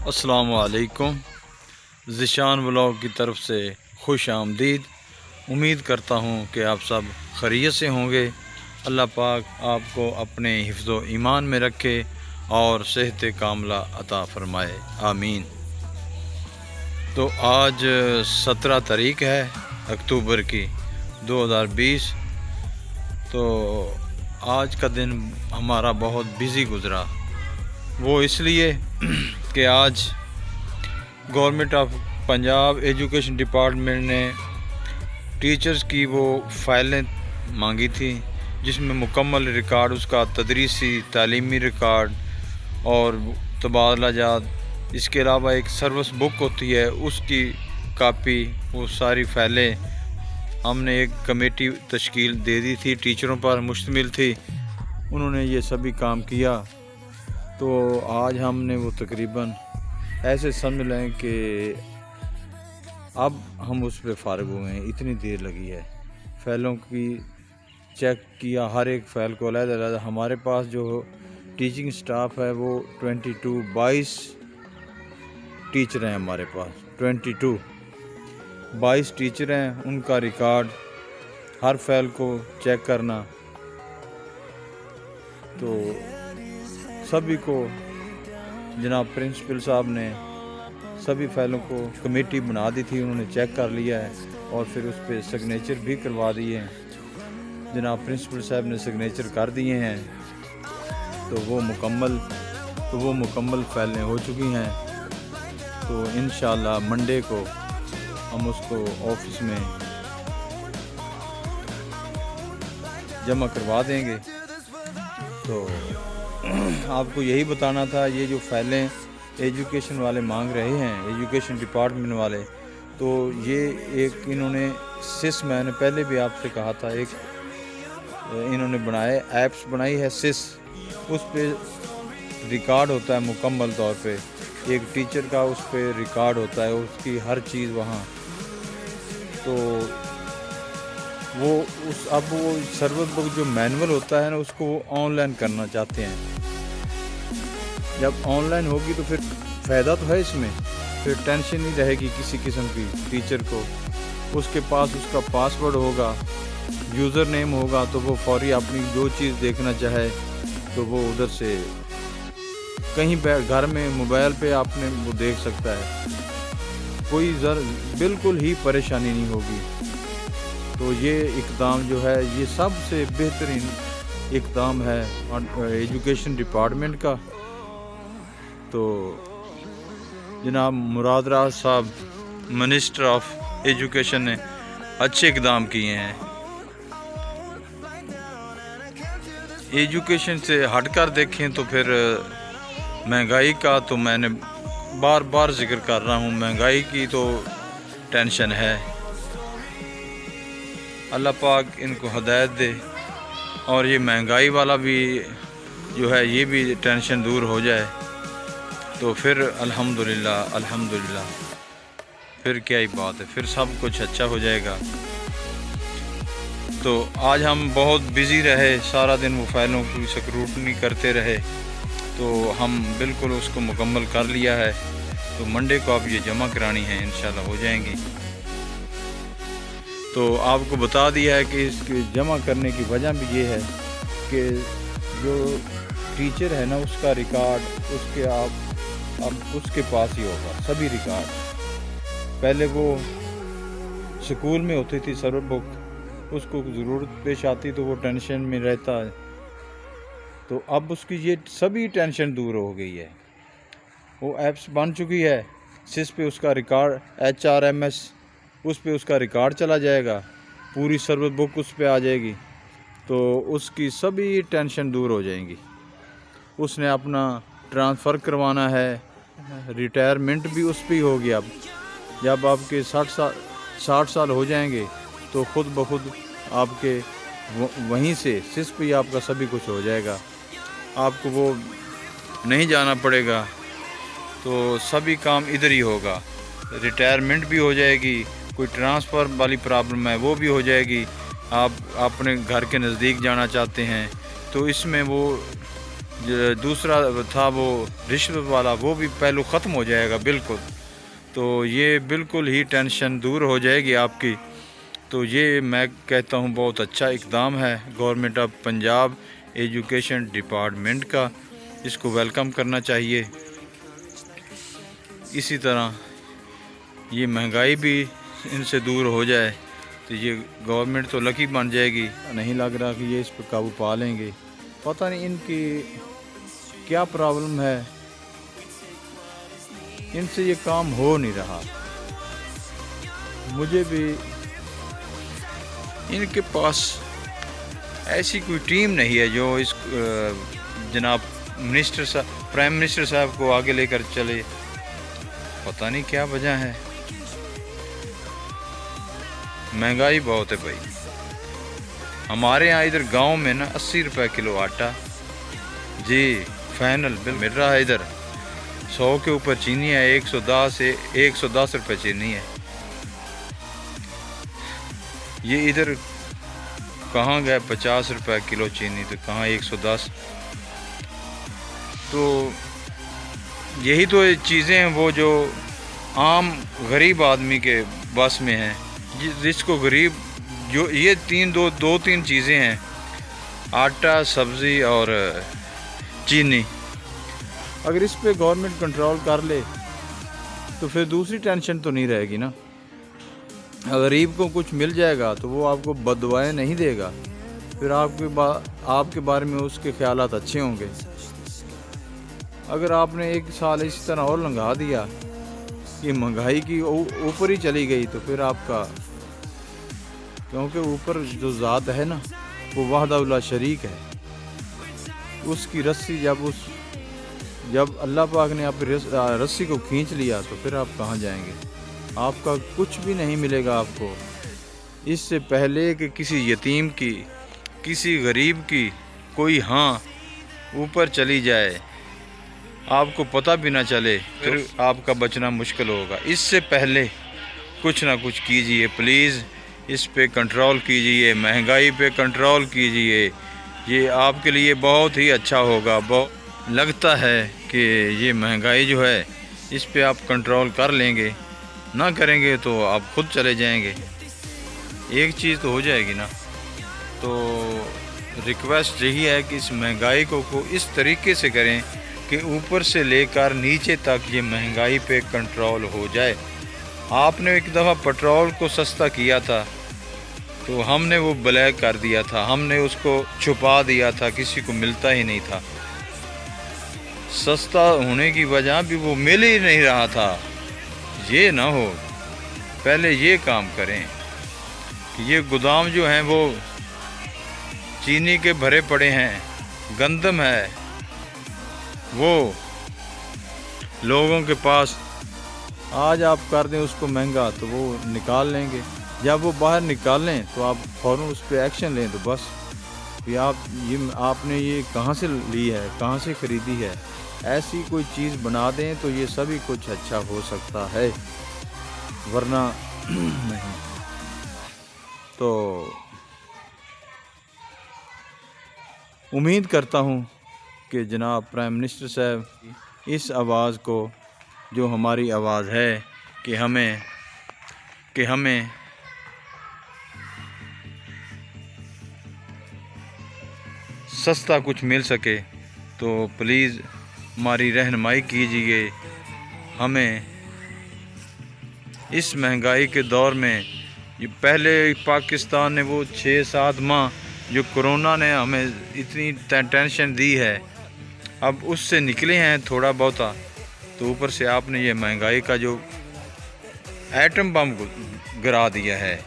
السلام علیکم، ذیشان ولاگ کی طرف سے خوش آمدید۔ امید کرتا ہوں کہ آپ سب خیریت سے ہوں گے۔ اللہ پاک آپ کو اپنے حفظ و ایمان میں رکھے اور صحت کاملہ عطا فرمائے، آمین۔ تو آج 17 تاریخ ہے اکتوبر کی 2020۔ تو آج کا دن ہمارا بہت بزی گزرا، وہ اس لیے کہ آج government of Punjab education department نے ٹیچرز کی وہ فائلیں مانگی تھیں جس میں مکمل ریکارڈ اس کا تدریسی تعلیمی ریکارڈ اور تبادلہ جات، اس کے علاوہ ایک سروس بک ہوتی ہے اس کی کاپی، وہ ساری فائلیں ہم نے ایک کمیٹی تشکیل دے دی تھی، ٹیچروں پر مشتمل تھی، انہوں نے یہ سبھی کام کیا۔ تو آج ہم نے وہ تقریباً ایسے سمجھ لیں کہ اب ہم اس پہ فارغ ہوئے ہیں، اتنی دیر لگی ہے۔ فائلوں کی چیک کیا، ہر ایک فائل کو علیحدہ علیحدہ۔ ہمارے پاس جو ٹیچنگ سٹاف ہے وہ 22 ٹیچر ہیں، ہمارے پاس 22 ٹیچر ہیں، ان کا ریکارڈ، ہر فائل کو چیک کرنا۔ تو سبھی کو جناب پرنسپل صاحب نے سبھی فائلوں کو کمیٹی بنا دی تھی، انہوں نے چیک کر لیا ہے اور پھر اس پہ سگنیچر بھی کروا دیے ہیں۔ جناب پرنسپل صاحب نے سگنیچر کر دیے ہیں، تو وہ مکمل فائلیں ہو چکی ہیں۔ تو انشاءاللہ منڈے کو ہم اس کو آفس میں جمع کروا دیں گے۔ تو آپ کو یہی بتانا تھا، یہ جو فائلیں ایجوکیشن والے مانگ رہے ہیں، ایجوکیشن ڈپارٹمنٹ والے، تو یہ ایک انہوں نے سس، میں نے پہلے بھی آپ سے کہا تھا، ایک انہوں نے بنائے ایپس بنائی ہے سس، اس پہ ریکارڈ ہوتا ہے مکمل طور پہ، ایک ٹیچر کا اس پہ ریکارڈ ہوتا ہے، اس کی ہر چیز وہاں۔ تو اب وہ سروس بک جو مینول ہوتا ہے نا، اس کو وہ آن لائن کرنا چاہتے ہیں۔ جب آن لائن ہوگی تو پھر فائدہ تو ہے اس میں، پھر ٹینشن نہیں رہے گی کسی قسم کی ٹیچر کو۔ اس کے پاس اس کا پاسورڈ ہوگا، یوزر نیم ہوگا، تو وہ فوری اپنی جو چیز دیکھنا چاہے تو وہ ادھر سے کہیں گھر میں موبائل پہ آپ نے وہ دیکھ سکتا ہے، کوئی بالکل ہی پریشانی نہیں ہوگی۔ تو یہ اقدام جو ہے یہ سب سے بہترین اقدام ہے ایجوکیشن ڈپارٹمنٹ کا۔ تو جناب مراد راز صاحب منسٹر آف ایجوکیشن نے اچھے اقدام کیے ہیں۔ ایجوکیشن سے ہٹ کر دیکھیں تو پھر مہنگائی کا تو میں نے بار بار ذکر کر رہا ہوں، مہنگائی کی تو ٹینشن ہے۔ اللہ پاک ان کو ہدایت دے اور یہ مہنگائی والا بھی جو ہے یہ بھی ٹینشن دور ہو جائے، تو پھر الحمدللہ پھر کیا ہی بات ہے، پھر سب کچھ اچھا ہو جائے گا۔ تو آج ہم بہت بزی رہے، سارا دن وہ فائلوں کی سکروٹنی کرتے رہے، تو ہم بالکل اس کو مکمل کر لیا ہے۔ تو منڈے کو اب یہ جمع کرانی ہے، انشاءاللہ ہو جائیں گی۔ تو آپ کو بتا دیا ہے کہ اس کے جمع کرنے کی وجہ بھی یہ ہے کہ جو ٹیچر ہے نا، اس کا ریکارڈ اب اس کے پاس ہی ہوگا، سبھی ریکارڈ۔ پہلے وہ سکول میں ہوتی تھی سروس بک، اس کو ضرورت پیش آتی تو وہ ٹینشن میں رہتا ہے، تو اب اس کی یہ سبھی ٹینشن دور ہو گئی ہے۔ وہ ایپس بن چکی ہے، سس پہ اس کا ریکارڈ، HRMS اس پہ اس کا ریکارڈ چلا جائے گا، پوری سروس بک اس پہ آ جائے گی، تو اس کی سبھی ٹینشن دور ہو جائیں گی۔ اس نے اپنا ٹرانسفر کروانا ہے، ریٹائرمنٹ بھی اس پہ ہی ہوگی۔ اب جب آپ کے 60 سال ہو جائیں گے تو خود بخود آپ کے وہیں سے سس پہ ہی آپ کا سبھی کچھ ہو جائے گا، آپ کو وہ نہیں جانا پڑے گا، تو سبھی کام ادھر ہی ہوگا۔ ریٹائرمنٹ بھی ہو جائے گی، کوئی ٹرانسفر والی پرابلم ہے وہ بھی ہو جائے گی، آپ اپنے گھر کے نزدیک جانا چاہتے ہیں تو اس میں وہ جو دوسرا تھا وہ رشوت والا، وہ بھی پہلو ختم ہو جائے گا بالکل. تو یہ بالکل ہی ٹینشن دور ہو جائے گی آپ کی. تو یہ میں کہتا ہوں بہت اچھا اقدام ہے government of Punjab education department کا، اس کو ویلکم کرنا چاہیے. اسی طرح یہ مہنگائی بھی ان سے دور ہو جائے تو یہ گورنمنٹ تو لکی بن جائے گی. نہیں لگ رہا کہ یہ اس پہ قابو پا لیں گے. پتہ نہیں ان کی کیا پرابلم ہے، ان سے یہ کام ہو نہیں رہا. مجھے بھی ان کے پاس ایسی کوئی ٹیم نہیں ہے جو اس جناب پرائم منسٹر صاحب کو آگے لے کر چلے. پتہ نہیں کیا وجہ ہے. مہنگائی بہت ہے بھائی. ہمارے یہاں ادھر گاؤں میں نا 80 روپے کلو آٹا جی فائنل بل مل رہا ہے. ادھر 100 کے اوپر چینی ہے، 110 روپے چینی ہے. یہ ادھر کہاں گئے 50 روپے کلو چینی، تو کہاں 110. تو یہی تو چیزیں ہیں وہ جو عام غریب آدمی کے بس میں ہیں. جس کو غریب جو یہ دو تین چیزیں ہیں، آٹا، سبزی اور چینی، اگر اس پہ گورنمنٹ کنٹرول کر لے تو پھر دوسری ٹینشن تو نہیں رہے گی نا. غریب کو کچھ مل جائے گا تو وہ آپ کو بد دعائیں نہیں دے گا، پھر آپ کے بارے میں اس کے خیالات اچھے ہوں گے. اگر آپ نے ایک سال اسی طرح اور لنگھا دیا کہ مہنگائی کی اوپر ہی چلی گئی تو پھر آپ کا، کیونکہ اوپر جو ذات ہے نا وہ وحدہ لا شریک ہے. اس کی رسی جب اللہ پاک نے آپ رسی کو کھینچ لیا تو پھر آپ کہاں جائیں گے؟ آپ کا کچھ بھی نہیں ملے گا آپ کو. اس سے پہلے کہ کسی یتیم کی، کسی غریب کی کوئی اوپر چلی جائے، آپ کو پتہ بھی نہ چلے، پھر آپ کا بچنا مشکل ہوگا. اس سے پہلے کچھ نہ کچھ کیجئے پلیز. اس پہ کنٹرول کیجئے، مہنگائی پہ کنٹرول کیجئے. یہ آپ کے لیے بہت ہی اچھا ہوگا. لگتا ہے کہ یہ مہنگائی جو ہے اس پہ آپ کنٹرول کر لیں گے. نہ کریں گے تو آپ خود چلے جائیں گے. ایک چیز تو ہو جائے گی نا. تو ریکویسٹ یہی ہے کہ اس مہنگائی کو اس طریقے سے کریں کہ اوپر سے لے کر نیچے تک یہ مہنگائی پہ کنٹرول ہو جائے. آپ نے ایک دفعہ پٹرول کو سستا کیا تھا تو ہم نے وہ بلیک کر دیا تھا، ہم نے اس کو چھپا دیا تھا، کسی کو ملتا ہی نہیں تھا. سستا ہونے کی وجہ بھی وہ مل ہی نہیں رہا تھا. یہ نہ ہو، پہلے یہ کام کریں کہ یہ گودام جو ہیں وہ چینی کے بھرے پڑے ہیں، گندم ہے، وہ لوگوں کے پاس آج آپ کر دیں اس کو مہنگا تو وہ نکال لیں گے. جب وہ باہر نکالیں تو آپ فوراً اس پہ ایکشن لیں. تو بس کہ آپ نے یہ کہاں سے لی ہے، کہاں سے خریدی ہے، ایسی کوئی چیز بنا دیں تو یہ سبھی کچھ اچھا ہو سکتا ہے، ورنہ نہیں. تو امید کرتا ہوں کہ جناب پرائم منسٹر صاحب اس آواز کو، جو ہماری آواز ہے کہ ہمیں سستا کچھ مل سکے، تو پلیز ہماری رہنمائی کیجیے. ہمیں اس مہنگائی کے دور میں، پہلے پاکستان نے وہ 6-7 ماہ جو کرونا نے ہمیں اتنی ٹینشن دی ہے، اب اس سے نکلے ہیں تھوڑا بہتا. تو اوپر سے آپ نے یہ مہنگائی کا جو ایٹم بم گرا دیا ہے،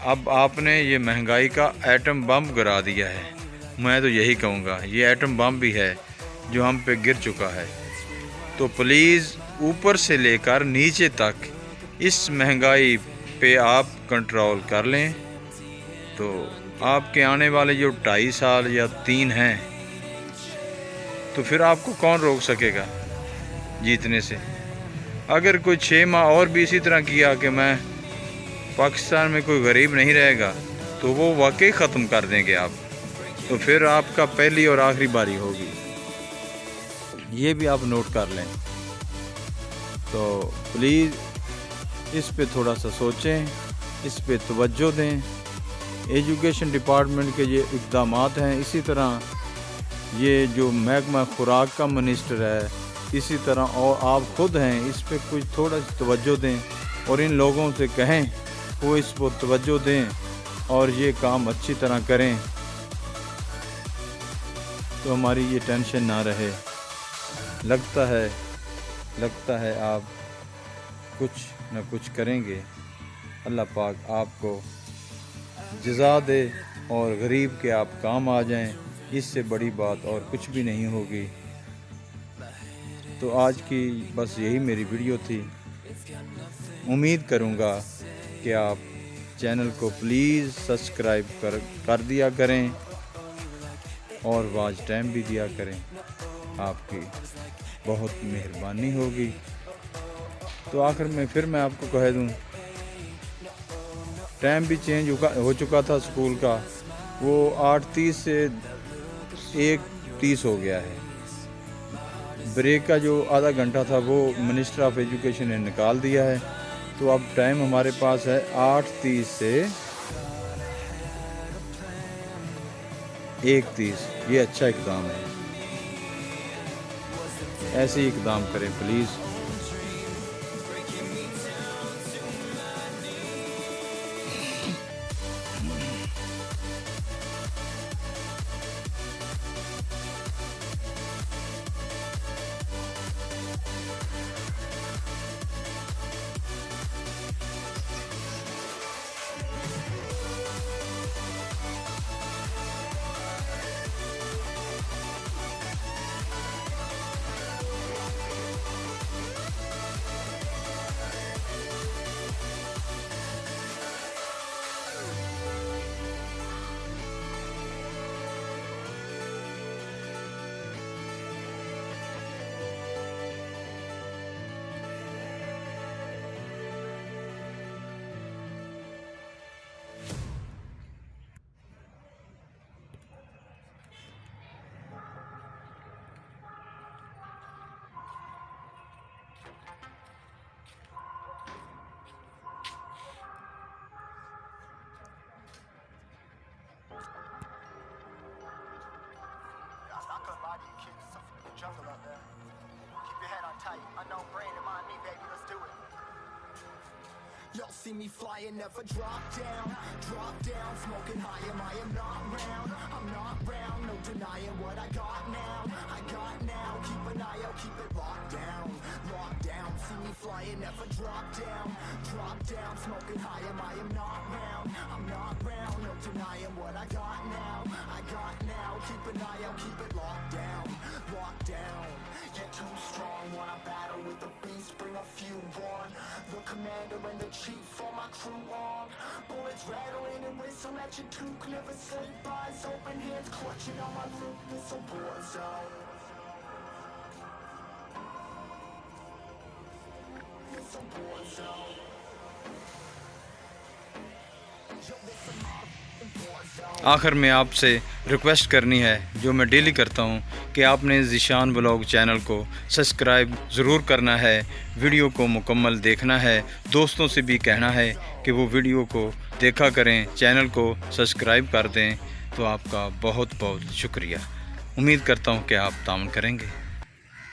اب آپ نے یہ مہنگائی کا ایٹم بم گرا دیا ہے. میں تو یہی کہوں گا یہ ایٹم بم بھی ہے جو ہم پہ گر چکا ہے. تو پلیز اوپر سے لے کر نیچے تک اس مہنگائی پہ آپ کنٹرول کر لیں. تو آپ کے آنے والے جو 2.5 سال یا 3 ہیں، تو پھر آپ کو کون روک سکے گا جیتنے سے؟ اگر کوئی 6 ماہ اور بھی اسی طرح کیا کہ میں پاکستان میں کوئی غریب نہیں رہے گا، تو وہ واقعی ختم کر دیں گے آپ. تو پھر آپ کا پہلی اور آخری باری ہوگی. یہ بھی آپ نوٹ کر لیں۔ تو پلیز اس پہ تھوڑا سا سوچیں، اس پہ توجہ دیں۔ ایجوکیشن ڈپارٹمنٹ کے یہ اقدامات ہیں، اسی طرح یہ جو محکمہ خوراک کا منسٹر ہے، اسی طرح اور آپ خود ہیں، اس پہ کچھ تھوڑا سی توجہ دیں اور ان لوگوں سے کہیں وہ اس پہ توجہ دیں اور یہ کام اچھی طرح کریں تو ہماری یہ ٹینشن نہ رہے۔ لگتا ہے آپ کچھ نہ کچھ کریں گے، اللہ پاک آپ کو جزا دے اور غریب کے آپ کام آ جائیں، اس سے بڑی بات اور کچھ بھی نہیں ہوگی۔ تو آج کی بس یہی میری ویڈیو تھی۔ امید کروں گا کہ آپ چینل کو پلیز سبسکرائب کر دیا کریں اور واچ ٹائم بھی دیا کریں، آپ کی بہت مہربانی ہوگی۔ تو آخر میں پھر میں آپ کو کہہ دوں، ٹائم بھی چینج ہو چکا تھا اسکول کا، وہ 8:30 سے 1:30 ہو گیا ہے۔ بریک کا جو آدھا گھنٹہ تھا وہ منسٹر آف ایجوکیشن نے نکال دیا ہے، تو اب ٹائم ہمارے پاس ہے 8:30 سے 1:30۔ یہ اچھا اقدام ہے، ایسے ہی اقدام کریں please. Jungle up there. Keep your head on tight. Unknown brain and mind me, baby. Let's do it. Y'all see me flying, never drop down, smoking high, I am not round, I'm not round, no denying what I got now, keep an eye out, keep it locked down, see me flying, never drop down, smoking high, I am not round, no denying what I got now, keep an eye out, keep it locked down, you're too strong, wanna battle with the beast, bring a few on, the commander and the chief for my crew on, bullets rattling and whistle at your toque, never sleep, eyes open, hands clutching on my loop, it's a war zone, it's a war zone. آخر میں آپ سے request کرنی ہے جو میں daily کرتا ہوں کہ آپ نے ذیشان ولاگ چینل کو سبسکرائب ضرور کرنا ہے، ویڈیو کو مکمل دیکھنا ہے، دوستوں سے بھی کہنا ہے کہ وہ ویڈیو کو دیکھا کریں، چینل کو سبسکرائب کر دیں۔ تو آپ کا بہت بہت شکریہ، امید کرتا ہوں کہ آپ تعاون کریں گے۔